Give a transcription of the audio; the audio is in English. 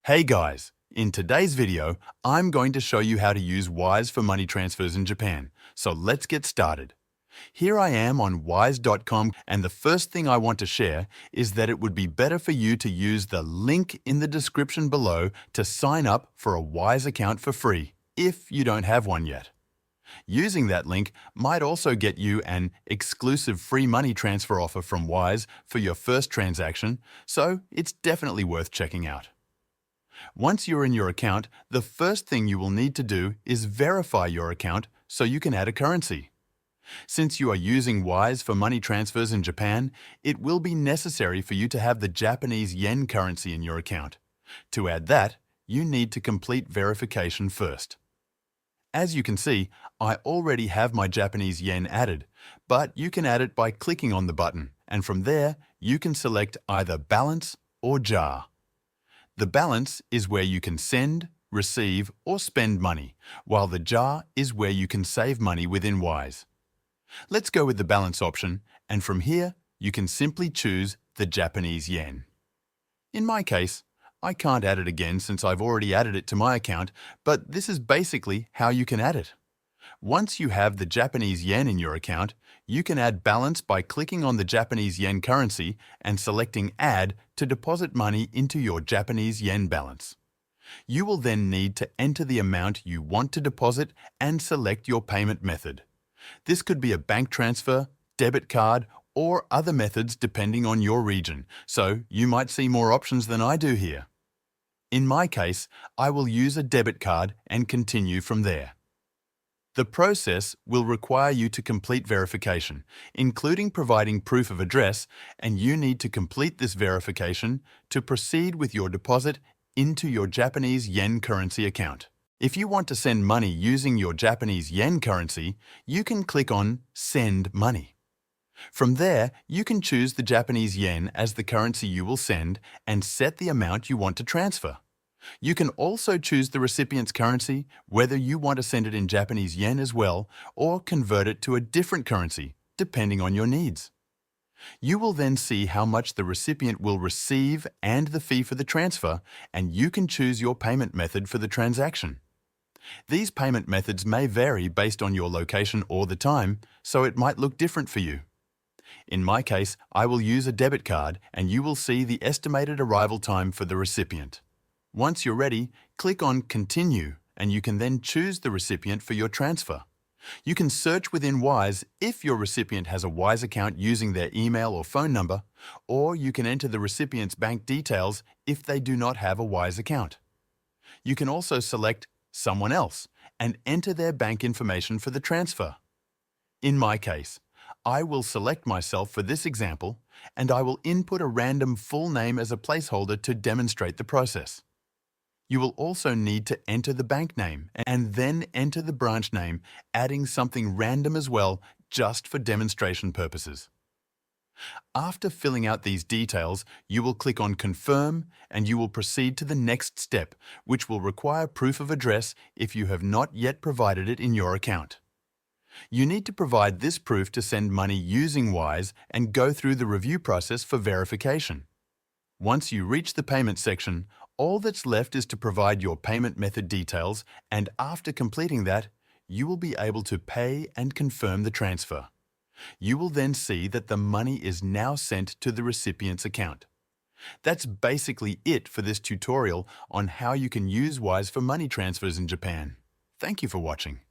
Hey guys, in today's video, I'm going to show you how to use Wise for money transfers in Japan. So let's get started. Here I am on wise.com, and the first thing I want to share is that it would be better for you to use the link in the description below to sign up for a Wise account for free, if you don't have one yet. Using that link might also get you an exclusive free money transfer offer from Wise for your first transaction, so it's definitely worth checking out. Once you're in your account, the first thing you will need to do is verify your account so you can add a currency. Since you are using Wise for money transfers in Japan, it will be necessary for you to have the Japanese yen currency in your account. To add that, you need to complete verification first. As you can see, I already have my Japanese yen added, but you can add it by clicking on the button, and from there, you can select either balance or jar. The balance is where you can send, receive, or spend money, while the jar is where you can save money within Wise. Let's go with the balance option, and from here, you can simply choose the Japanese yen. In my case, I can't add it again since I've already added it to my account, but this is basically how you can add it. Once you have the Japanese yen in your account, you can add balance by clicking on the Japanese yen currency and selecting Add to deposit money into your Japanese yen balance. You will then need to enter the amount you want to deposit and select your payment method. This could be a bank transfer, debit card, or other methods depending on your region, so you might see more options than I do here. In my case, I will use a debit card and continue from there. The process will require you to complete verification, including providing proof of address, and you need to complete this verification to proceed with your deposit into your Japanese yen currency account. If you want to send money using your Japanese yen currency, you can click on Send Money. From there, you can choose the Japanese yen as the currency you will send and set the amount you want to transfer. You can also choose the recipient's currency, whether you want to send it in Japanese yen as well, or convert it to a different currency, depending on your needs. You will then see how much the recipient will receive and the fee for the transfer, and you can choose your payment method for the transaction. These payment methods may vary based on your location or the time, so it might look different for you. In my case, I will use a debit card, and you will see the estimated arrival time for the recipient. Once you're ready, click on Continue, and you can then choose the recipient for your transfer. You can search within Wise if your recipient has a Wise account using their email or phone number, or you can enter the recipient's bank details if they do not have a Wise account. You can also select Someone Else and enter their bank information for the transfer. In my case, I will select myself for this example, and I will input a random full name as a placeholder to demonstrate the process. You will also need to enter the bank name and then enter the branch name, adding something random as well, just for demonstration purposes. After filling out these details, you will click on Confirm, and you will proceed to the next step, which will require proof of address if you have not yet provided it in your account. You need to provide this proof to send money using Wise and go through the review process for verification. Once you reach the payment section, all that's left is to provide your payment method details, and after completing that, you will be able to pay and confirm the transfer. You will then see that the money is now sent to the recipient's account. That's basically it for this tutorial on how you can use Wise for money transfers in Japan. Thank you for watching.